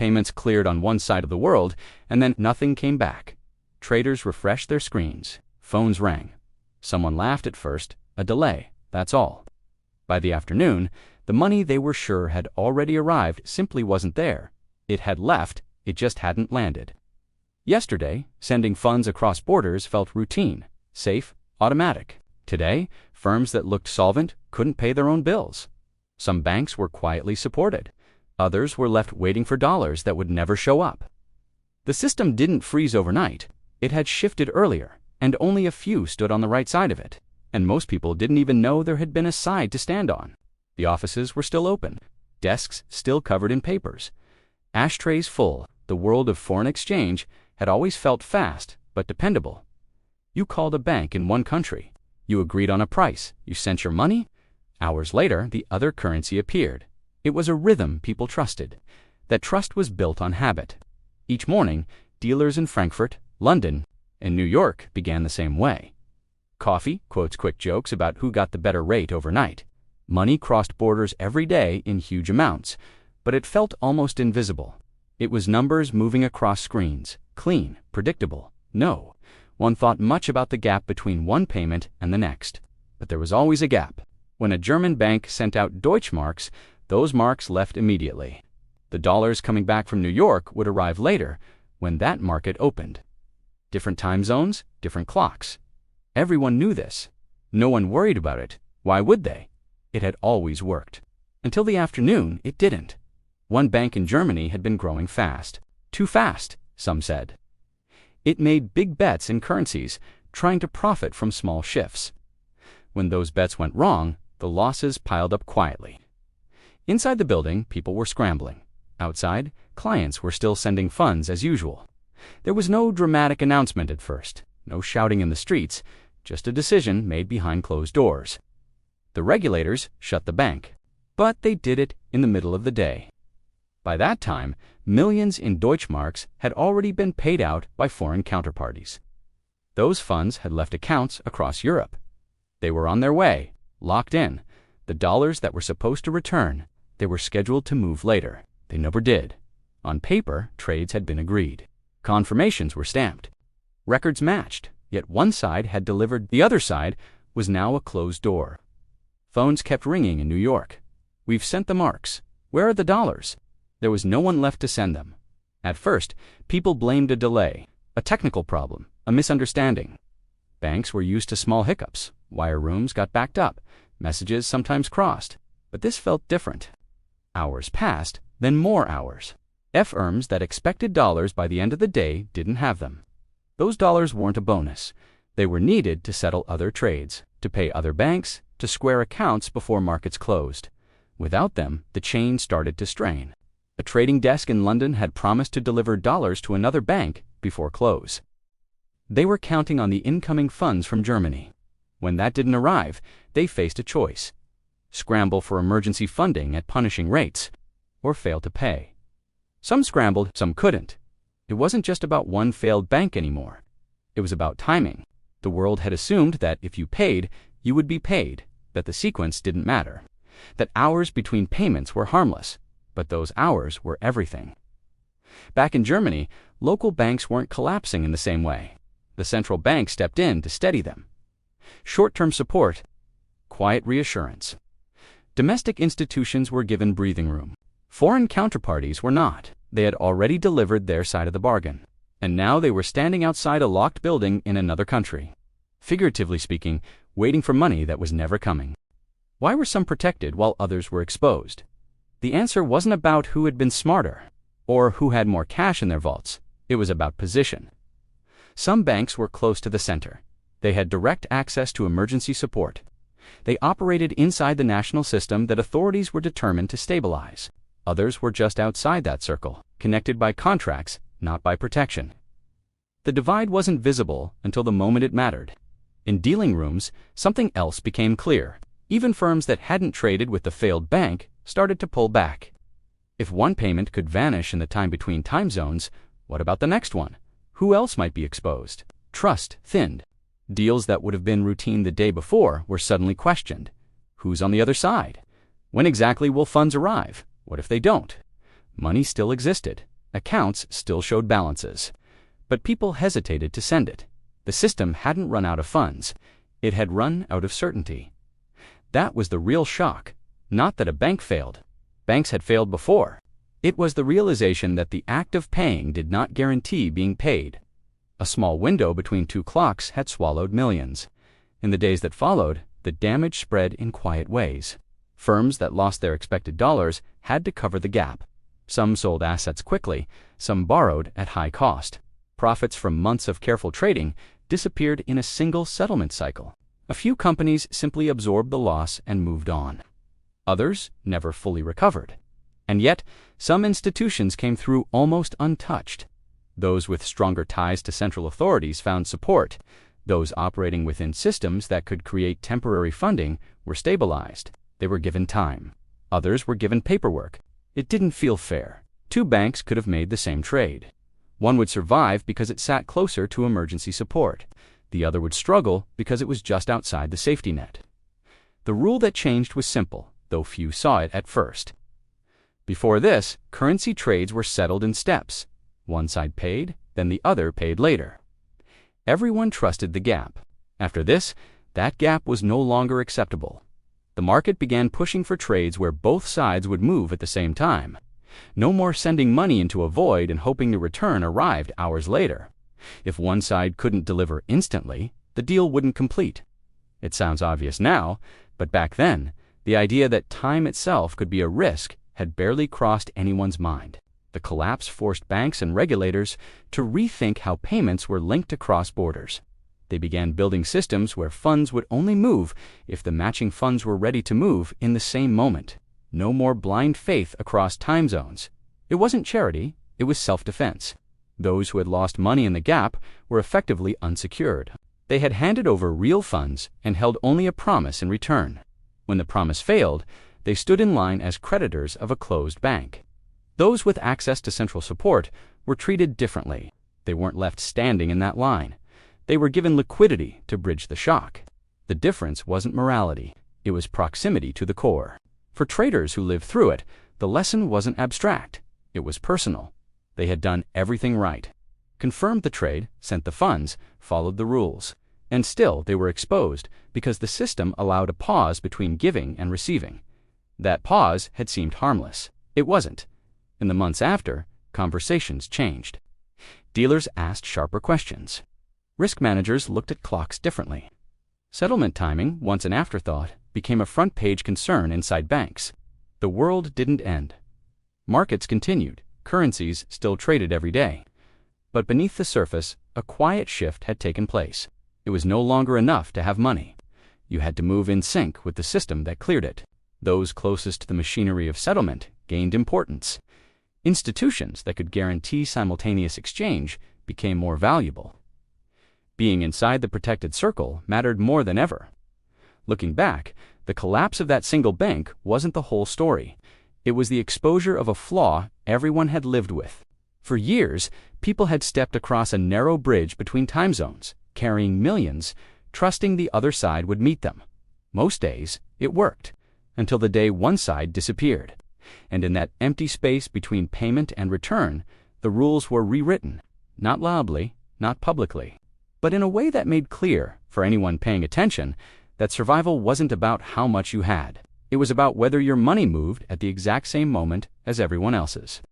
Payments cleared on one side of the world, and then nothing came back. Traders refreshed their screens. Phones rang. Someone laughed at first. A delay, that's all. By the afternoon, the money they were sure had already arrived simply wasn't there. It had left, it just hadn't landed. Yesterday, sending funds across borders felt routine, safe, automatic. Today, firms that looked solvent couldn't pay their own bills. Some banks were quietly supported. Others were left waiting for dollars that would never show up. The system didn't freeze overnight. It had shifted earlier, and only a few stood on the right side of it. And most people didn't even know there had been a side to stand on. The offices were still open, desks still covered in papers, ashtrays full. The world of foreign exchange had always felt fast but dependable. You called a bank in one country. You agreed on a price. You sent your money. Hours later, the other currency appeared. It was a rhythm people trusted. That trust was built on habit. Each morning, dealers in Frankfurt, London, and New York began the same way. Coffee quotes quick jokes about who got the better rate overnight. Money crossed borders every day in huge amounts, but it felt almost invisible. It was numbers moving across screens, clean, predictable. No, one thought much about the gap between one payment and the next. But there was always a gap. When a German bank sent out Deutschmarks, those marks left immediately. The dollars coming back from New York would arrive later, when that market opened. Different time zones, different clocks. Everyone knew this. No one worried about it. Why would they? It had always worked. Until the afternoon, it didn't. One bank in Germany had been growing fast. Too fast, some said. It made big bets in currencies, trying to profit from small shifts. When those bets went wrong, the losses piled up quietly. Inside the building, people were scrambling. Outside, clients were still sending funds as usual. There was no dramatic announcement at first, no shouting in the streets, just a decision made behind closed doors. The regulators shut the bank, but they did it in the middle of the day. By that time, millions in Deutschmarks had already been paid out by foreign counterparties. Those funds had left accounts across Europe. They were on their way, locked in. The dollars that were supposed to return, they were scheduled to move later. They never did. On paper, trades had been agreed. Confirmations were stamped. Records matched, yet one side had delivered. The other side was now a closed door. Phones kept ringing in New York. We've sent the marks. Where are the dollars? There was no one left to send them. At first, people blamed a delay, a technical problem, a misunderstanding. Banks were used to small hiccups. Wire rooms got backed up. Messages sometimes crossed. But this felt different. Hours passed, then more hours. Firms that expected dollars by the end of the day didn't have them. Those dollars weren't a bonus. They were needed to settle other trades, to pay other banks, to square accounts before markets closed. Without them, the chain started to strain. A trading desk in London had promised to deliver dollars to another bank before close. They were counting on the incoming funds from Germany. When that didn't arrive, they faced a choice: scramble for emergency funding at punishing rates, or fail to pay. Some scrambled, some couldn't. It wasn't just about one failed bank anymore. It was about timing. The world had assumed that if you paid, you would be paid, that the sequence didn't matter, that hours between payments were harmless, but those hours were everything. Back in Germany, local banks weren't collapsing in the same way. The central bank stepped in to steady them. Short-term support, quiet reassurance. Domestic institutions were given breathing room. Foreign counterparties were not. They had already delivered their side of the bargain, and now they were standing outside a locked building in another country, figuratively speaking, waiting for money that was never coming. Why were some protected while others were exposed? The answer wasn't about who had been smarter or who had more cash in their vaults. It was about position. Some banks were close to the center. They had direct access to emergency support. They operated inside the national system that authorities were determined to stabilize. Others were just outside that circle, connected by contracts, not by protection. The divide wasn't visible until the moment it mattered. In dealing rooms, something else became clear. Even firms that hadn't traded with the failed bank started to pull back. If one payment could vanish in the time between time zones, what about the next one? Who else might be exposed? Trust thinned. Deals that would have been routine the day before were suddenly questioned. Who's on the other side? When exactly will funds arrive? What if they don't? Money still existed. Accounts still showed balances. But people hesitated to send it. The system hadn't run out of funds. It had run out of certainty. That was the real shock. Not that a bank failed. Banks had failed before. It was the realization that the act of paying did not guarantee being paid. A small window between two clocks had swallowed millions. In the days that followed, the damage spread in quiet ways. Firms that lost their expected dollars had to cover the gap. Some sold assets quickly, some borrowed at high cost. Profits from months of careful trading disappeared in a single settlement cycle. A few companies simply absorbed the loss and moved on. Others never fully recovered. And yet, some institutions came through almost untouched. Those with stronger ties to central authorities found support. Those operating within systems that could create temporary funding were stabilized. They were given time. Others were given paperwork. It didn't feel fair. Two banks could have made the same trade. One would survive because it sat closer to emergency support. The other would struggle because it was just outside the safety net. The rule that changed was simple, though few saw it at first. Before this, currency trades were settled in steps. One side paid, then the other paid later. Everyone trusted the gap. After this, that gap was no longer acceptable. The market began pushing for trades where both sides would move at the same time. No more sending money into a void and hoping the return arrived hours later. If one side couldn't deliver instantly, the deal wouldn't complete. It sounds obvious now, but back then, the idea that time itself could be a risk had barely crossed anyone's mind. The collapse forced banks and regulators to rethink how payments were linked across borders. They began building systems where funds would only move if the matching funds were ready to move in the same moment. No more blind faith across time zones. It wasn't charity, it was self-defense. Those who had lost money in the gap were effectively unsecured. They had handed over real funds and held only a promise in return. When the promise failed, they stood in line as creditors of a closed bank. Those with access to central support were treated differently. They weren't left standing in that line. They were given liquidity to bridge the shock. The difference wasn't morality, it was proximity to the core. For traders who lived through it, the lesson wasn't abstract, it was personal. They had done everything right. Confirmed the trade, sent the funds, followed the rules. And still they were exposed because the system allowed a pause between giving and receiving. That pause had seemed harmless. It wasn't. In the months after, conversations changed. Dealers asked sharper questions. Risk managers looked at clocks differently. Settlement timing, once an afterthought, became a front-page concern inside banks. The world didn't end. Markets continued. Currencies still traded every day. But beneath the surface, a quiet shift had taken place. It was no longer enough to have money. You had to move in sync with the system that cleared it. Those closest to the machinery of settlement gained importance. Institutions that could guarantee simultaneous exchange became more valuable. Being inside the protected circle mattered more than ever. Looking back, the collapse of that single bank wasn't the whole story. It was the exposure of a flaw everyone had lived with. For years, people had stepped across a narrow bridge between time zones, carrying millions, trusting the other side would meet them. Most days, it worked, until the day one side disappeared. And in that empty space between payment and return, the rules were rewritten, not loudly, not publicly, but in a way that made clear, for anyone paying attention, that survival wasn't about how much you had. It was about whether your money moved at the exact same moment as everyone else's.